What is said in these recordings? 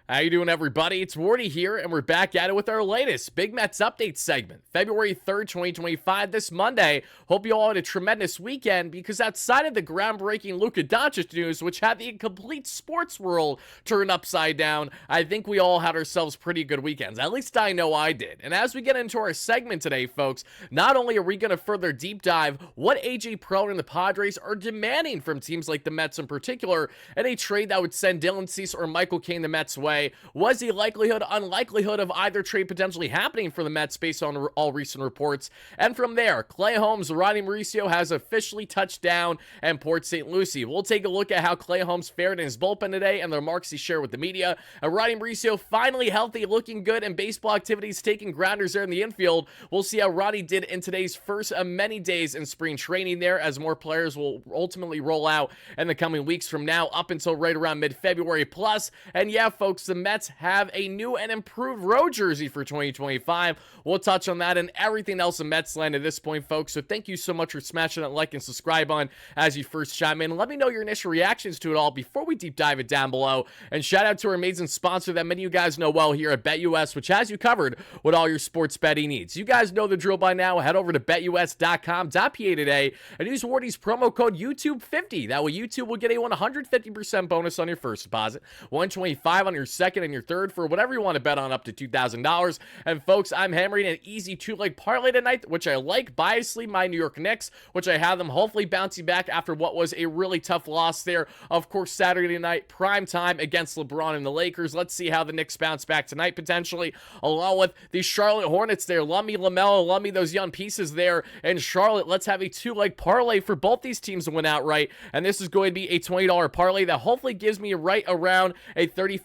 How you doing, everybody? It's Wardy here, and we're back at it with our latest Big Mets update segment, February 3rd, 2025, this Monday. Hope you all had a tremendous weekend, because outside of the groundbreaking Luka Doncic news, which had the complete sports world turned upside down, I think we all had ourselves pretty good weekends. At least I know I did. And as we get into our segment today, folks, not only are we going to further deep dive what A.J. Preller and the Padres are demanding from teams like the Mets in particular, in a trade that would send Dylan Cease or Michael Kane the Mets' way. Was the unlikelihood of either trade potentially happening for the Mets based on all recent reports? And from there, Clay Holmes, Rodney Mauricio has officially touched down in Port St. Lucie. We'll take a look at how Clay Holmes fared in his bullpen today and the remarks he shared with the media. And Rodney Mauricio finally healthy, looking good, and baseball activities taking grounders there in the infield. We'll see how Rodney did in today's first of many days in spring training there, as more players will ultimately roll out in the coming weeks from now up until right around mid-February plus. And yeah, folks, the Mets have a new and improved road jersey for 2025. We'll touch on that and everything else in Mets land at this point, folks. So thank you so much for smashing that like and subscribe on as you first chime in. Let me know your initial reactions to it all before we deep dive it down below. And shout out to our amazing sponsor that many of you guys know well here at BetUS, which has you covered with all your sports betting needs. You guys know the drill by now. Head over to betus.com.pa today and use Wardy's promo code YouTube50. That way YouTube will get a 150% bonus on your first deposit, 125 on your second and your third for whatever you want to bet on up to $2,000. And folks, I'm hammering an easy two-leg parlay tonight, which I like. Biasly, my New York Knicks, which I have them hopefully bouncing back after what was a really tough loss there. Of course, Saturday night, prime time against LeBron and the Lakers. Let's see how the Knicks bounce back tonight, potentially, along with the Charlotte Hornets there. Love me LaMelo, love me those young pieces there in Charlotte. Let's have a two-leg parlay for both these teams to win outright. And this is going to be a $20 parlay that hopefully gives me right around a $35+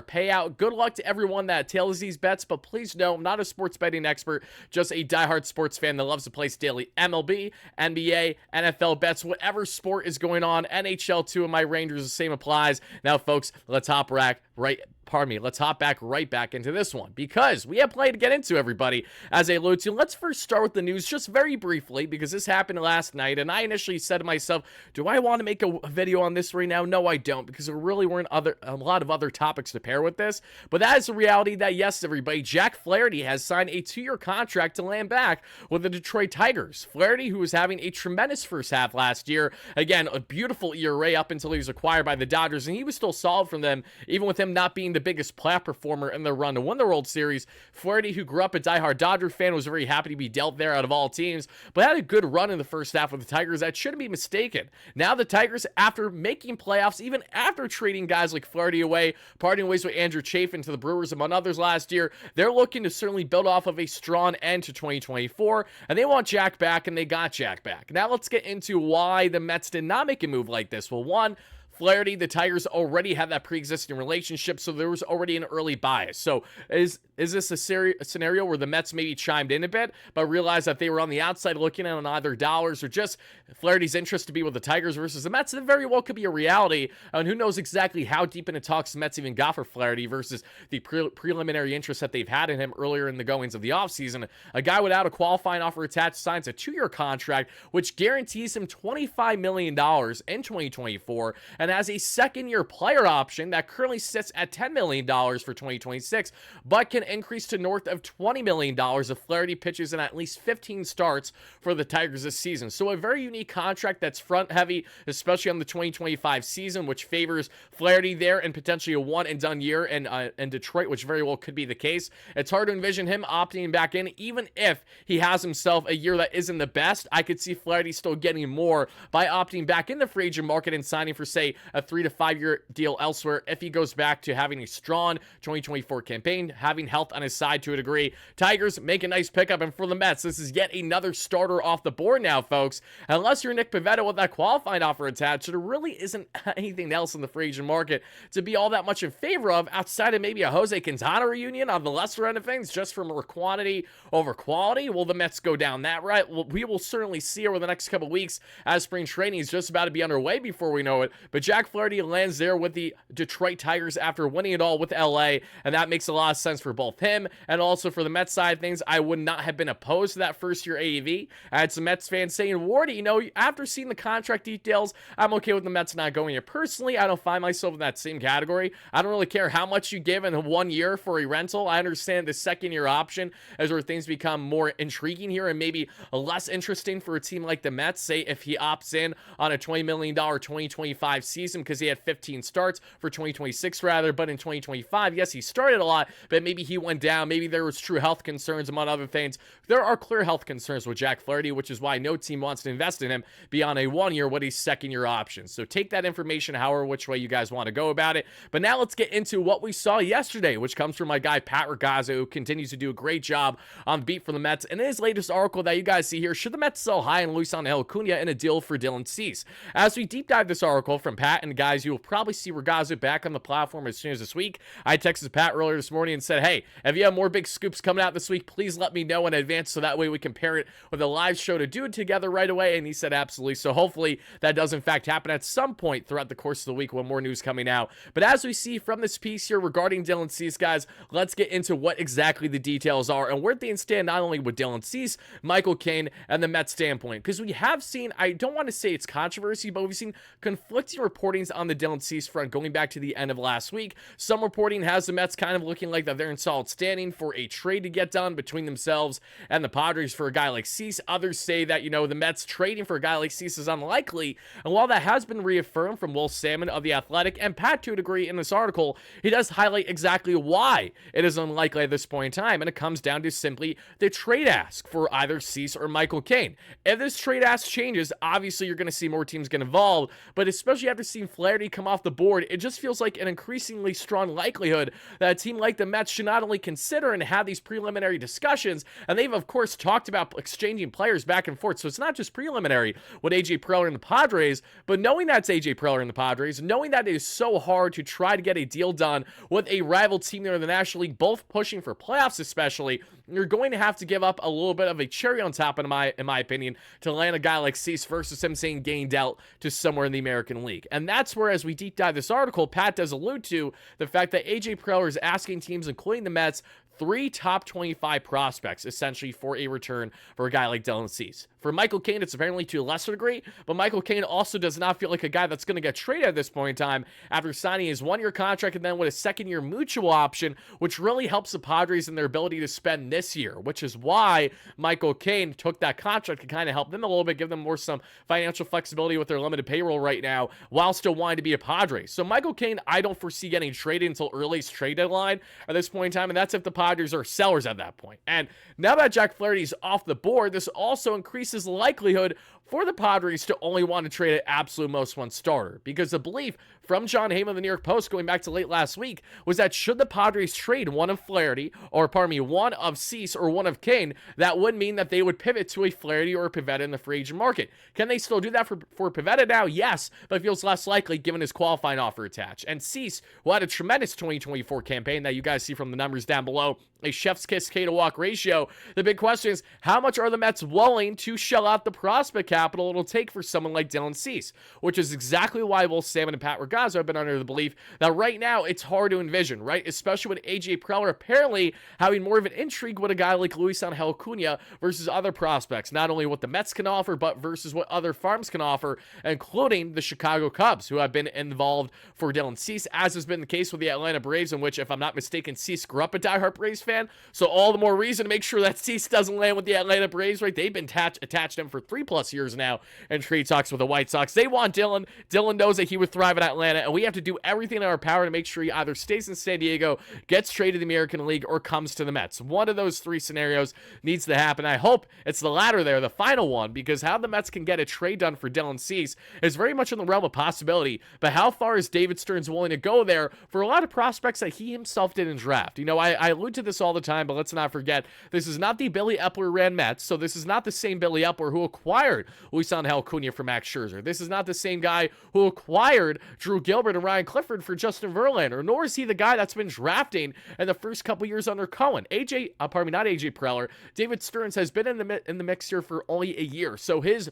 payout. Good luck to everyone that tails these bets, but please know I'm not a sports betting expert, just a diehard sports fan that loves to place daily MLB, NBA, NFL bets, whatever sport is going on. NHL too, and my Rangers, the same applies. Now, folks, let's hop back right back into this one, because we have plenty to get into, everybody. As I alluded to, let's first start with the news just very briefly, because this happened last night, and I initially said to myself, do I want to make a video on this right now? No, I don't, because there really weren't a lot of other topics to pair with this. But that is the reality that, yes, everybody, Jack Flaherty has signed a 2-year contract to land back with the Detroit Tigers. Flaherty, who was having a tremendous first half last year, again, a beautiful ERA up until he was acquired by the Dodgers, and he was still solid from them, even with him not being the biggest playoff performer in their run to win the World Series. Flaherty, who grew up a diehard Dodger fan, was very happy to be dealt there out of all teams, but had a good run in the first half with the Tigers. That shouldn't be mistaken. Now the Tigers, after making playoffs, even after trading guys like Flaherty away, parting ways with Andrew Chafin to the Brewers, among others last year, they're looking to certainly build off of a strong end to 2024, and they want Jack back, and they got Jack back. Now let's get into why the Mets did not make a move like this. Well, one, Flaherty, the Tigers already had that pre-existing relationship, so there was already an early bias. So is this a scenario where the Mets maybe chimed in a bit, but realized that they were on the outside looking at on either dollars or just Flaherty's interest to be with the Tigers versus the Mets? That very well could be a reality, and who knows exactly how deep into talks the Mets even got for Flaherty versus the preliminary interest that they've had in him earlier in the goings of the offseason. A guy without a qualifying offer attached signs a 2-year contract, which guarantees him $25 million in 2024, and has a second-year player option that currently sits at $10 million for 2026, but can increase to north of $20 million if Flaherty pitches in at least 15 starts for the Tigers this season. So a very unique contract that's front-heavy, especially on the 2025 season, which favors Flaherty there and potentially a one-and-done year in Detroit, which very well could be the case. It's hard to envision him opting back in, even if he has himself a year that isn't the best. I could see Flaherty still getting more by opting back in the free agent market and signing for, say, a 3 to 5 year deal elsewhere if he goes back to having a strong 2024 campaign, having health on his side to a degree. Tigers make a nice pickup, and for the Mets, this is yet another starter off the board now, folks. Unless you're Nick Pivetta with that qualifying offer attached, there really isn't anything else in the free agent market to be all that much in favor of outside of maybe a Jose Quintana reunion on the lesser end of things, just for more quantity over quality. Will the Mets go down that right? Well, we will certainly see over the next couple weeks as spring training is just about to be underway before we know it. But Jack Flaherty lands there with the Detroit Tigers after winning it all with LA, and that makes a lot of sense for both him and also for the Mets side of things. I would not have been opposed to that first year AAV. I had some Mets fans saying, Wardy, after seeing the contract details, I'm okay with the Mets not going here. Personally, I don't find myself in that same category. I don't really care how much you give in 1 year for a rental. I understand the second year option is where things become more intriguing here and maybe less interesting for a team like the Mets. Say if he opts in on a $20 million 2025 season because he had 15 starts for 2026 rather, but in 2025, yes, he started a lot, but maybe he went down. Maybe there was true health concerns among other things. There are clear health concerns with Jack Flaherty, which is why no team wants to invest in him beyond a 1 year with a second year option. So take that information however which way you guys want to go about it. But now let's get into what we saw yesterday, which comes from my guy Pat Regazza, who continues to do a great job on the beat for the Mets. And in his latest article that you guys see here, should the Mets sell high on Luis Angel Acuna in a deal for Dylan Cease? As we deep dive this article from Pat, and guys, you will probably see Regazza back on the platform as soon as this week. I texted Pat earlier this morning and said, hey, if you have more big scoops coming out this week, please let me know in advance so that way we can pair it with a live show to do it together right away. And he said absolutely. So hopefully that does in fact happen at some point throughout the course of the week when more news coming out. But as we see from this piece here regarding Dylan Cease, guys, let's get into what exactly the details are and where things stand not only with Dylan Cease, Michael Cain, and the Mets standpoint. Because we have seen, I don't want to say it's controversy, but we've seen conflicting reportings on the Dylan Cease front going back to the end of last week. Some reporting has the Mets kind of looking like that they're in solid standing for a trade to get done between themselves and the Padres for a guy like Cease. Others say that, the Mets trading for a guy like Cease is unlikely. And while that has been reaffirmed from Will Salmon of The Athletic and Pat to a degree in this article, he does highlight exactly why it is unlikely at this point in time. And it comes down to simply the trade ask for either Cease or Michael Cain. If this trade ask changes, obviously you're going to see more teams get involved, but especially after seeing Flaherty come off the board, it just feels like an increasingly strong likelihood that a team like the Mets should not only consider and have these preliminary discussions, and they've of course talked about exchanging players back and forth, so it's not just preliminary with AJ Preller and the Padres, but knowing that's AJ Preller and the Padres, knowing that it is so hard to try to get a deal done with a rival team there in the National League, both pushing for playoffs especially, you're going to have to give up a little bit of a cherry on top, in my opinion, to land a guy like Cease versus him saying gain dealt to somewhere in the American League. And that's where, as we deep dive this article, Pat does allude to the fact that AJ Preller is asking teams, including the Mets, 3 top 25 prospects, essentially, for a return for a guy like Dylan Cease. For Michael Cain, it's apparently to a lesser degree, but Michael Cain also does not feel like a guy that's going to get traded at this point in time after signing his 1-year contract and then with a second-year mutual option, which really helps the Padres in their ability to spend this year, which is why Michael Cain took that contract to kind of help them a little bit, give them more some financial flexibility with their limited payroll right now, while still wanting to be a Padre. So Michael Cain, I don't foresee getting traded until earliest trade deadline at this point in time, and that's if the Padres are sellers at that point. And now that Jack Flaherty's off the board, this also increases the likelihood for the Padres to only want to trade at absolute most one starter, because the belief from John Heyman of the New York Post going back to late last week was that should the Padres trade one of Flaherty, or one of Cease or one of Cain, that would mean that they would pivot to a Flaherty or a Pivetta in the free agent market. Can they still do that for Pivetta now? Yes, but it feels less likely given his qualifying offer attached. And Cease, who had a tremendous 2024 campaign that you guys see from the numbers down below, a chef's kiss K to walk ratio, the big question is, how much are the Mets willing to shell out the prospect capital it'll take for someone like Dylan Cease? Which is exactly why both Salmon and Pat Regazza have been under the belief that right now it's hard to envision, right? Especially with AJ Preller apparently having more of an intrigue with a guy like Luis Angel Acuna versus other prospects, not only what the Mets can offer, but versus what other farms can offer, including the Chicago Cubs, who have been involved for Dylan Cease, as has been the case with the Atlanta Braves, in which, if I'm not mistaken, Cease grew up a diehard Braves fan. So all the more reason to make sure that Cease doesn't land with the Atlanta Braves, right? They've been attached to him for 3+ years now in trade talks with the White Sox. They want Dylan. Dylan knows that he would thrive in Atlanta, and we have to do everything in our power to make sure he either stays in San Diego, gets traded to the American League, or comes to the Mets. One of those 3 scenarios needs to happen. I hope it's the latter there, the final one, because how the Mets can get a trade done for Dylan Cease is very much in the realm of possibility, but how far is David Stearns willing to go there for a lot of prospects that he himself didn't draft? I allude to this all the time, but let's not forget, this is not the Billy Epler ran Mets, so this is not the same Billy Epler who acquired Luis Angel Acuna for Max Scherzer. This is not the same guy who acquired Drew Gilbert and Ryan Clifford for Justin Verlander, nor is he the guy that's been drafting in the first couple years under Cohen. Not AJ Preller. David Stearns has been in the mix here for only a year, so his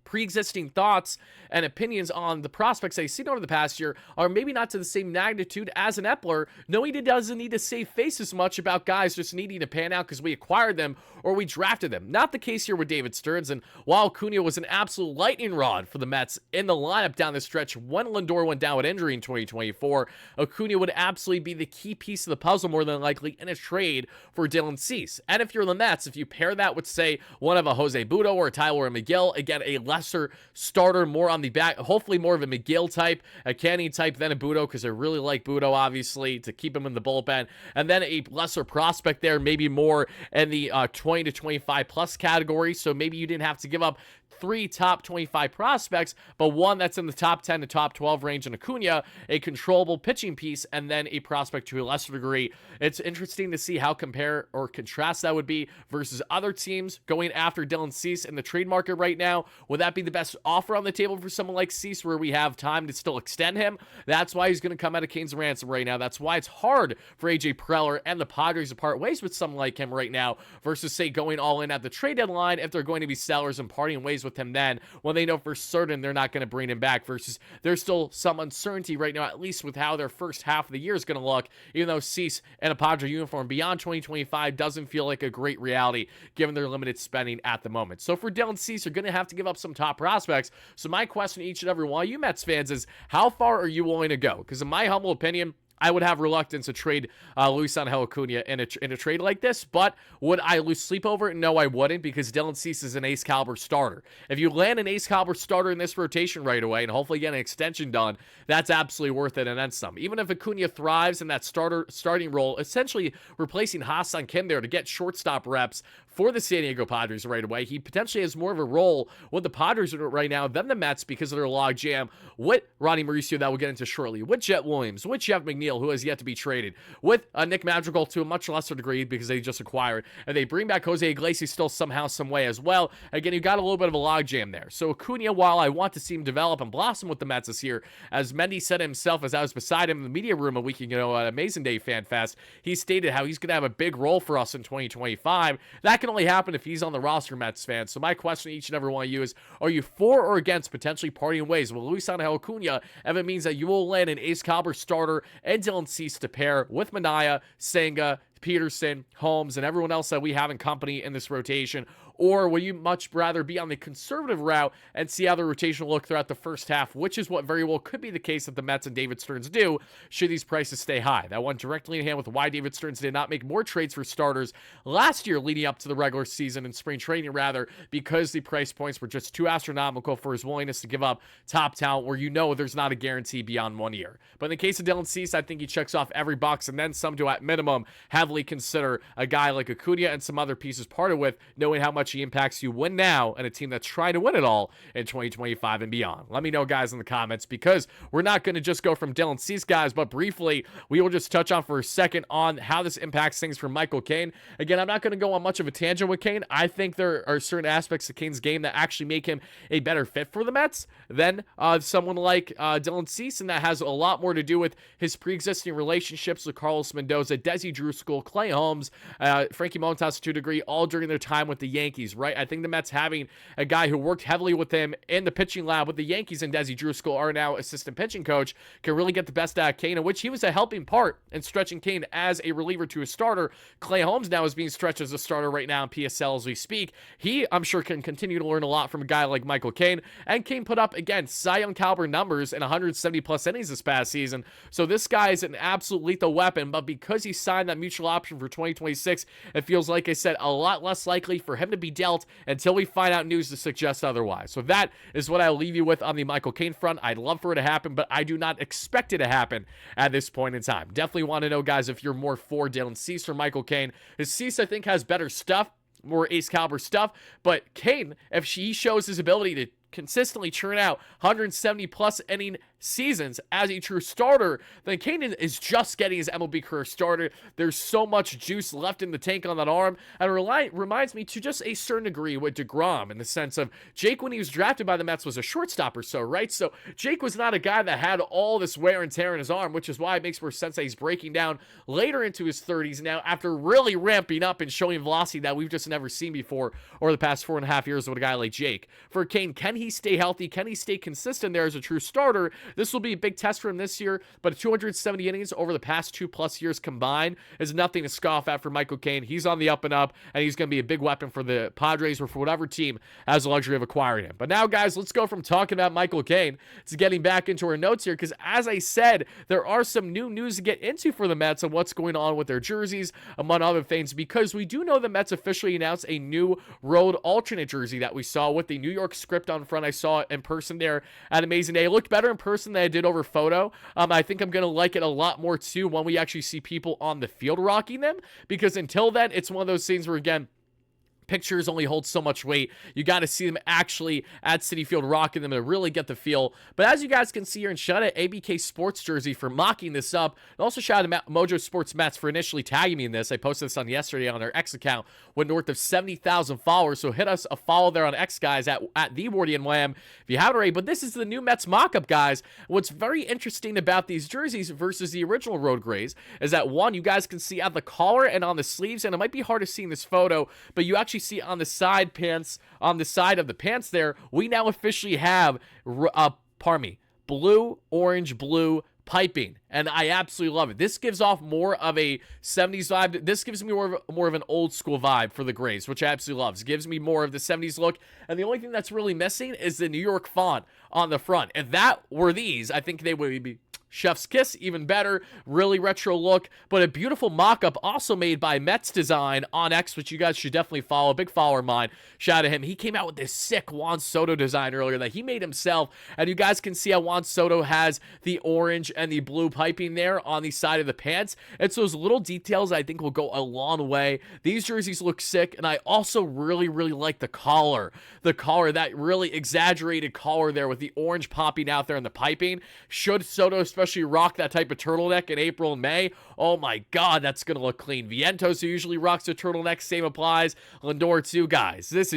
pre-existing thoughts and opinions on the prospects I've seen over the past year are maybe not to the same magnitude as an Epler, knowing he doesn't need to save face as much about guys just needing to pan out because we acquired them or we drafted them. Not the case here with David Stearns, and while Acuna was an absolute lightning rod for the Mets in the lineup down the stretch when Lindor went down with injury in 2024, Acuna would absolutely be the key piece of the puzzle more than likely in a trade for Dylan Cease. And if you're the Mets, if you pair that with, say, one of a Jose Butto or a Tyler McGill, again, a lesser starter, more on the back, hopefully more of a McGill type, a Canning type than a Butto, because I really like Butto, obviously, to keep him in the bullpen, and then a lesser prospect there, maybe more in the 20 to 25 plus category, so maybe you didn't have to give up 3 top 25 prospects, but one that's in the top 10 to top 12 range in Acuna, a controllable pitching piece, and then a prospect to a lesser degree. It's interesting to see how compare or contrast that would be versus other teams going after Dylan Cease in the trade market right now. Would that be the best offer on the table for someone like Cease where we have time to still extend him? That's why he's going to come out of Cane's ransom right now. That's why it's hard for AJ Preller and the Padres to part ways with someone like him right now versus, say, going all in at the trade deadline if they're going to be sellers and parting ways with him then when they know for certain they're not going to bring him back, versus there's still some uncertainty right now, at least with how their first half of the year is going to look, even though Cease and a Padre uniform beyond 2025 doesn't feel like a great reality given their limited spending at the moment. So for Dylan Cease, you're going to have to give up some top prospects. So my question to each and every one of you Mets fans is, how far are you willing to go? Because in my humble opinion, I would have reluctance to trade Luis Angel Acuna in a trade like this, but would I lose sleep over it? No, I wouldn't, because Dylan Cease is an ace caliber starter. If you land an ace caliber starter in this rotation right away and hopefully get an extension done, that's absolutely worth it and then some. Even if Acuna thrives in that starting role, essentially replacing Ha-Seong Kim there to get shortstop reps for the San Diego Padres right away, he potentially has more of a role with the Padres right now than the Mets because of their log jam with Ronnie Mauricio that we'll get into shortly, with Jet Williams, with Jeff McNeil, who has yet to be traded, with Nick Madrigal to a much lesser degree because they just acquired, and they bring back Jose Iglesias still somehow, some way as well. Again, you got a little bit of a log jam there. So Acuna, while I want to see him develop and blossom with the Mets this year, as Mendy said himself as I was beside him in the media room a week ago at Amazing Day Fan Fest, he stated how he's going to have a big role for us in 2025. That can only happen if he's on the roster, Mets fans. So my question to each and every one of you is, are you for or against potentially parting ways with Luis Angel Acuna if it means that you will land an ace caliber starter and Dylan Cease to pair with Manaea, Senga, Peterson, Holmes, and everyone else that we have in company in this rotation? Or will you much rather be on the conservative route and see how the rotation will look throughout the first half, which is what very well could be the case that the Mets and David Stearns do should these prices stay high? That went directly in hand with why David Stearns did not make more trades for starters last year leading up to the regular season and spring training, rather, because the price points were just too astronomical for his willingness to give up top talent where you know there's not a guarantee beyond 1 year. But in the case of Dylan Cease, I think he checks off every box and then some to, at minimum, heavily consider a guy like Acuna and some other pieces parted with, knowing how much he impacts you win now and a team that's trying to win it all in 2025 and beyond. Let me know, guys, in the comments, because we're not going to just go from Dylan Cease, guys, but briefly, we will just touch on for a second on how this impacts things for Michael Cain. Again, I'm not going to go on much of a tangent with Cain. I think there are certain aspects of Cain's game that actually make him a better fit for the Mets than someone like Dylan Cease, and that has a lot more to do with his pre-existing relationships with Carlos Mendoza, Desi Drewskull, Clay Holmes, Frankie Montas to a degree, all during their time with the Yankees, right? I think the Mets having a guy who worked heavily with him in the pitching lab with the Yankees and Desi Drewskull, are now assistant pitching coach, can really get the best out of Cain, in which he was a helping part in stretching Cain as a reliever to a starter. Clay Holmes now is being stretched as a starter right now in PSL as we speak. He, I'm sure, can continue to learn a lot from a guy like Michael Cain, and Cain put up, again, Cy Young caliber numbers in 170 plus innings this past season. So this guy is an absolute lethal weapon, but because he signed that mutual option for 2026, it feels, like I said, a lot less likely for him to be dealt until we find out news to suggest otherwise. So that is what I'll leave you with on the Michael Cain front. I'd love for it to happen, but I do not expect it to happen at this point in time. Definitely want to know, guys, if you're more for Dylan Cease or Michael Cain. His Cease, I think, has better stuff, more ace caliber stuff, but Cain, if he shows his ability to consistently churn out 170 plus inning seasons as a true starter, then Cain is just getting his MLB career started. There's so much juice left in the tank on that arm, and it reminds me to just a certain degree with DeGrom, in the sense of Jake, when he was drafted by the Mets, was a shortstop or so, right? So Jake was not a guy that had all this wear and tear in his arm, which is why it makes more sense that he's breaking down later into his 30s now after really ramping up and showing velocity that we've just never seen before over the past 4.5 years with a guy like Jake. For Cain, can he he stay healthy? Can he stay consistent there as a true starter? This will be a big test for him this year, but 270 innings over the past 2+ years combined is nothing to scoff at for Michael Cain. He's on the up and up, and he's going to be a big weapon for the Padres or for whatever team has the luxury of acquiring him. But now, guys, let's go from talking about Michael Cain to getting back into our notes here, because as I said, there are some new news to get into for the Mets and what's going on with their jerseys, among other things, because we do know the Mets officially announced a new road alternate jersey that we saw with the New York script on front. I saw it in person there at Amazing Day. It looked better in person than I did over photo. I think I'm going to like it a lot more, too, when we actually see people on the field rocking them, because until then, it's one of those things where, again, pictures only hold so much weight. You got to see them actually at Citi Field rocking them to really get the feel. But as you guys can see here, and shout out ABK Sports Jersey for mocking this up, and also shout out Mojo Sports Mets for initially tagging me in this. I posted this on yesterday on our X account with north of 70,000 followers, so hit us a follow there on X, guys, at the WardyNYM if you haven't already. But this is the new Mets mock-up, guys. What's very interesting about these jerseys versus the original Road Grays is that, one, you guys can see at the collar and on the sleeves, and it might be hard to see in this photo, but you actually see on the side pants, on the side of the pants there, we now officially have, blue, orange, blue piping, and I absolutely love it. This gives off more of a 70s vibe. This gives me more of an old school vibe for the Grays, which I absolutely love. It gives me more of the 70s look, and the only thing that's really missing is the New York font on the front. If that were these, I think they would be chef's kiss, even better. Really retro look, but a beautiful mock-up also made by Mets Design on X, which you guys should definitely follow. Big follower of mine. Shout out to him. He came out with this sick Juan Soto design earlier that he made himself, and you guys can see how Juan Soto has the orange and the blue piping there on the side of the pants. It's those little details I think will go a long way. These jerseys look sick, and I also really, really like the collar. The collar, that really exaggerated collar there with the orange popping out there and the piping. Should Soto especially rock that type of turtleneck in April and May, oh my god, that's gonna look clean. Vientos, who usually rocks a turtleneck, same applies. Lindor too, guys. This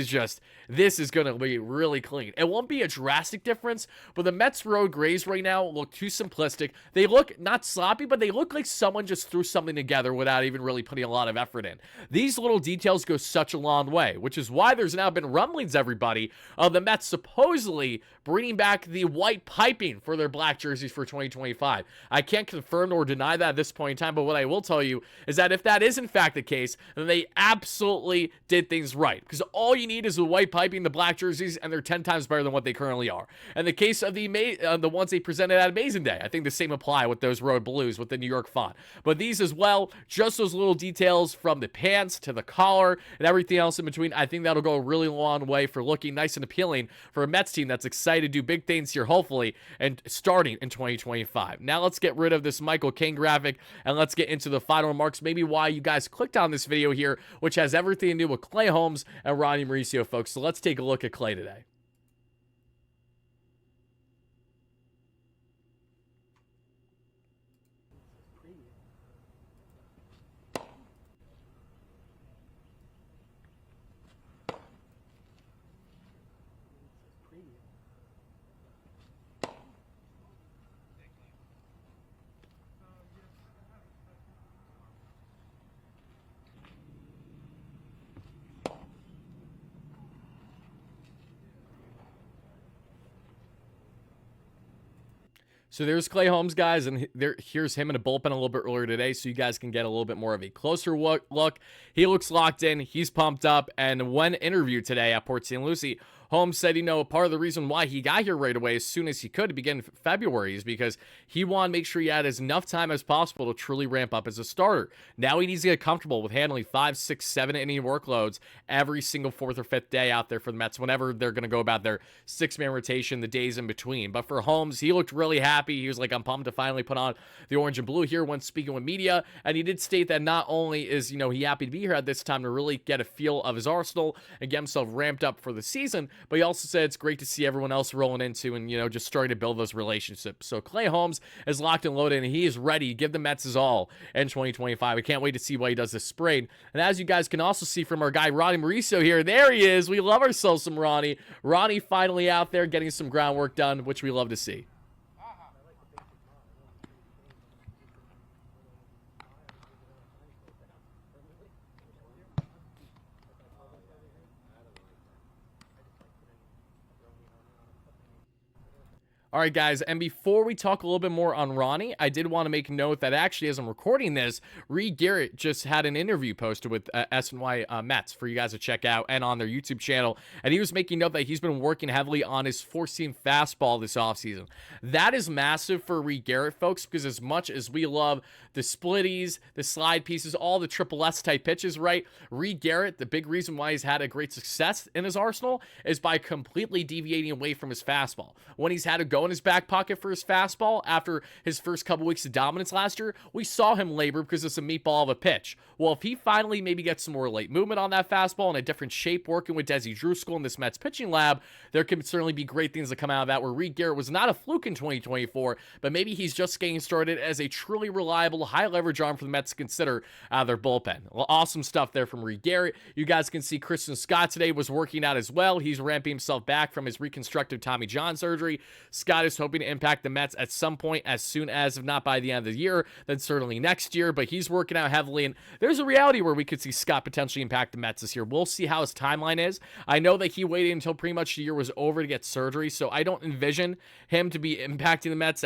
is gonna be really clean. It won't be a drastic difference, but the Mets Road Grays right now look too simplistic. They look not sloppy, but they look like someone just threw something together without even really putting a lot of effort in. These little details go such a long way, which is why there's now been rumblings, everybody, of the Mets supposedly bringing back the white piping for their black jerseys for 2025. I can't confirm nor deny that at this point in time, but what I will tell you is that if that is in fact the case, then they absolutely did things right, because all you need is the white piping, the black jerseys, and they're 10 times better than what they currently are. In the case of the ones they presented at Amazing Day, I think the same apply with those road blues with the New York font. But these as well, just those little details from the pants to the collar and everything else in between, I think that'll go a really long way for looking nice and appealing for a Mets team that's excited to do big things here, hopefully, and starting in 2025. Now let's get rid of this Michael Cain graphic, and let's get into the final remarks, maybe why you guys clicked on this video here, which has everything to do with Clay Holmes and Ronnie Mauricio, folks. So let's take a look at Clay today. So there's Clay Holmes, guys, and here's him in a bullpen a little bit earlier today, so you guys can get a little bit more of a closer look. He looks locked in. He's pumped up, and when interviewed today at Port St. Lucie, Holmes said, part of the reason why he got here right away as soon as he could to begin February is because he wanted to make sure he had as enough time as possible to truly ramp up as a starter. Now he needs to get comfortable with handling 5, 6, 7 inning workloads every single 4th or 5th day out there for the Mets whenever they're going to go about their 6-man rotation, the days in between. But for Holmes, he looked really happy. He was like, I'm pumped to finally put on the orange and blue here when speaking with media. And he did state that not only is, he happy to be here at this time to really get a feel of his arsenal and get himself ramped up for the season, but he also said it's great to see everyone else rolling into and, just starting to build those relationships. So Clay Holmes is locked and loaded, and he is ready to give the Mets his all in 2025. We can't wait to see what he does this spring. And as you guys can also see from our guy, Ronnie Mauricio here, there he is. We love ourselves some Ronnie. Ronnie finally out there getting some groundwork done, which we love to see. All right, guys, and before we talk a little bit more on Ronnie, I did want to make note that actually, as I'm recording this, Reed Garrett just had an interview posted with SNY Mets for you guys to check out and on their YouTube channel, and he was making note that he's been working heavily on his four-seam fastball this offseason. That is massive for Reed Garrett, folks, because as much as we love the splitties, the slide pieces, all the triple S type pitches, right? Reed Garrett, the big reason why he's had a great success in his arsenal is by completely deviating away from his fastball. When he's had to go in his back pocket for his fastball after his first couple weeks of dominance last year, we saw him labor because it's a meatball of a pitch. Well, if he finally maybe gets some more late movement on that fastball in a different shape, working with Desi Drewskill in this Mets pitching lab, there can certainly be great things that come out of that, where Reed Garrett was not a fluke in 2024, but maybe he's just getting started as a truly reliable, high leverage arm for the Mets to consider their bullpen. Well, awesome stuff there from Reed Garrett. You guys can see Christian Scott today was working out as well. He's ramping himself back from his reconstructive Tommy John surgery. Scott is hoping to impact the Mets at some point, as soon as, if not by the end of the year, then certainly next year, but he's working out heavily, and there's a reality where we could see Scott potentially impact the Mets this year. We'll see how his timeline is. I know that he waited until pretty much the year was over to get surgery, so I don't envision him to be impacting the Mets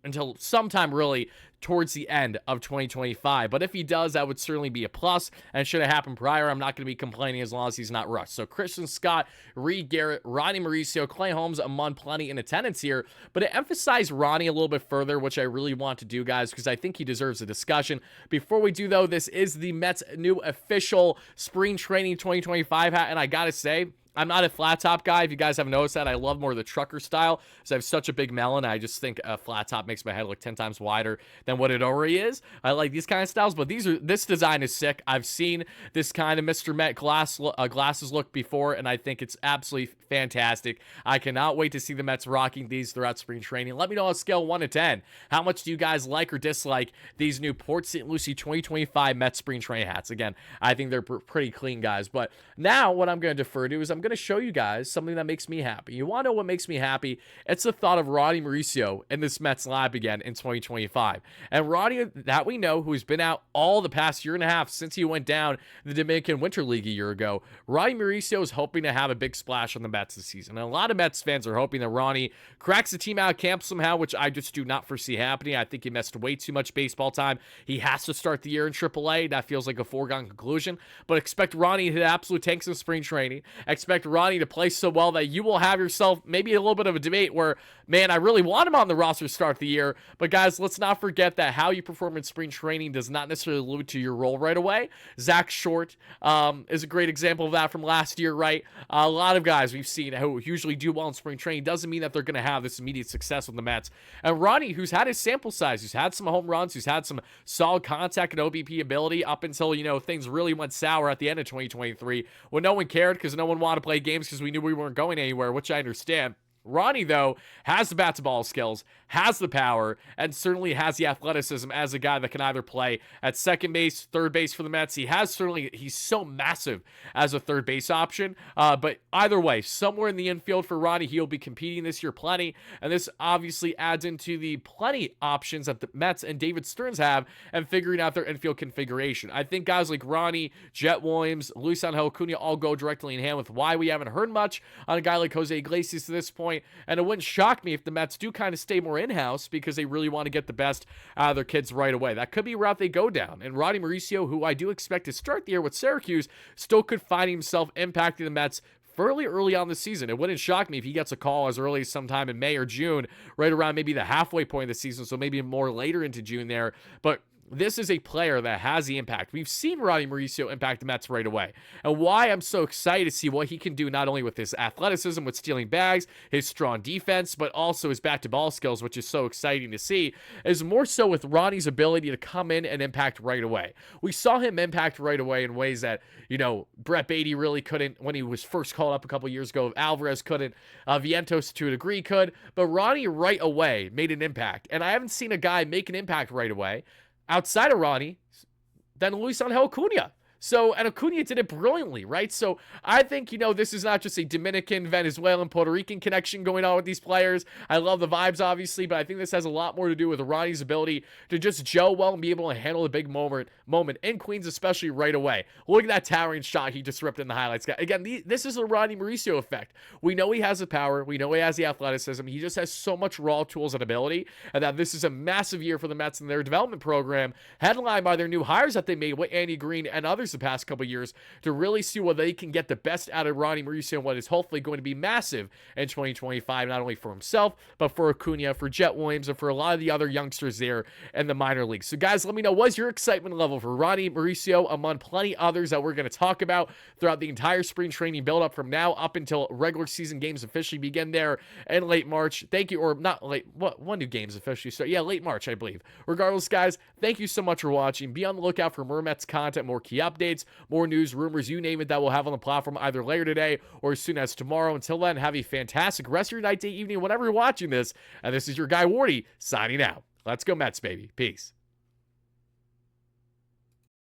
until sometime really towards the end of 2025. But if he does, that would certainly be a plus, and it should have happened prior. I'm not going to be complaining as long as he's not rushed. So Christian Scott, Reed Garrett, Ronnie Mauricio, Clay Holmes among plenty in attendance here. But to emphasize Ronnie a little bit further, which I really want to do, guys, because I think he deserves a discussion. Before we do, though, this is the Mets' new official spring training 2025 hat, and I gotta say, I'm not a flat top guy. If you guys haven't noticed that, I love more the trucker style because I have such a big melon. I just think a flat top makes my head look 10 times wider than what it already is. I like these kind of styles, but this design is sick. I've seen this kind of Mr. Met glasses look before, and I think it's absolutely fantastic. I cannot wait to see the Mets rocking these throughout spring training. Let me know on a scale 1 to 10. How much do you guys like or dislike these new Port St. Lucie 2025 Mets spring training hats? Again, I think they're pretty clean, guys. But now what I'm going to defer to is I'm going to show you guys something that makes me happy. You want to know what makes me happy? It's the thought of Ronnie Mauricio in this Mets lab again in 2025. And Ronnie, that we know, who's been out all the past year and a half since he went down the Dominican Winter League a year ago, Ronnie Mauricio is hoping to have a big splash on the Mets this season. And a lot of Mets fans are hoping that Ronnie cracks the team out of camp somehow, which I just do not foresee happening. I think he missed way too much baseball time. He has to start the year in AAA. That feels like a foregone conclusion. But expect Ronnie to hit absolute tanks in spring training. Expect Ronnie to play so well that you will have yourself maybe a little bit of a debate where, man, I really want him on the roster to start the year. But guys, let's not forget that how you perform in spring training does not necessarily allude to your role right away. Zach Short is a great example of that from last year, right? A lot of guys we've seen who usually do well in spring training doesn't mean that they're going to have this immediate success with the Mets. And Ronnie, who's had his sample size, who's had some home runs, who's had some solid contact and OBP ability up until, things really went sour at the end of 2023 when no one cared because no one wanted to play games because we knew we weren't going anywhere, which I understand. Ronnie, though, has the bat-to-ball skills, has the power, and certainly has the athleticism as a guy that can either play at second base, third base for the Mets. He's so massive as a third base option. But either way, somewhere in the infield for Ronnie, he'll be competing this year plenty. And this obviously adds into the plenty options that the Mets and David Stearns have and figuring out their infield configuration. I think guys like Ronnie, Jet Williams, Luis Angel Acuna all go directly in hand with why we haven't heard much on a guy like Jose Iglesias to this point. And it wouldn't shock me if the Mets do kind of stay more in-house because they really want to get the best out of their kids right away. That could be a route they go down. And Ronnie Mauricio, who I do expect to start the year with Syracuse, still could find himself impacting the Mets fairly early on the season. It wouldn't shock me if he gets a call as early as sometime in May or June, right around maybe the halfway point of the season, so maybe more later into June there. But this is a player that has the impact. We've seen Ronnie Mauricio impact the Mets right away. And why I'm so excited to see what he can do, not only with his athleticism, with stealing bags, his strong defense, but also his bat-to-ball skills, which is so exciting to see, is more so with Ronnie's ability to come in and impact right away. We saw him impact right away in ways that, Brett Beatty really couldn't when he was first called up a couple years ago. Alvarez couldn't. Vientos, to a degree, could. But Ronnie right away made an impact. And I haven't seen a guy make an impact right away outside of Ronnie than Luis Angel Acuna. So, and Acuna did it brilliantly, right? So, I think, this is not just a Dominican, Venezuelan, Puerto Rican connection going on with these players. I love the vibes, obviously, but I think this has a lot more to do with Ronnie's ability to just gel well and be able to handle a big moment in Queens, especially right away. Look at that towering shot he just ripped in the highlights. Again, this is the Ronnie Mauricio effect. We know he has the power. We know he has the athleticism. He just has so much raw tools and ability, and that this is a massive year for the Mets and their development program, headlined by their new hires that they made with Andy Green and others the past couple years, to really see whether they can get the best out of Ronnie Mauricio and what is hopefully going to be massive in 2025, not only for himself, but for Acuna, for Jet Williams, and for a lot of the other youngsters there in the minor leagues. So guys, let me know, what's your excitement level for Ronnie Mauricio among plenty others that we're going to talk about throughout the entire spring training build-up from now up until regular season games officially begin there in late March. Thank you, or not late, when do games officially start? Yeah, late March, I believe. Regardless, guys, thank you so much for watching. Be on the lookout for more Mets content, more key updates, more news, rumors, you name it, that we'll have on the platform either later today or as soon as tomorrow. Until then, have a fantastic rest of your night, day, evening, whenever you're watching this. And this is your guy, Wardy, signing out. Let's go Mets, baby. Peace.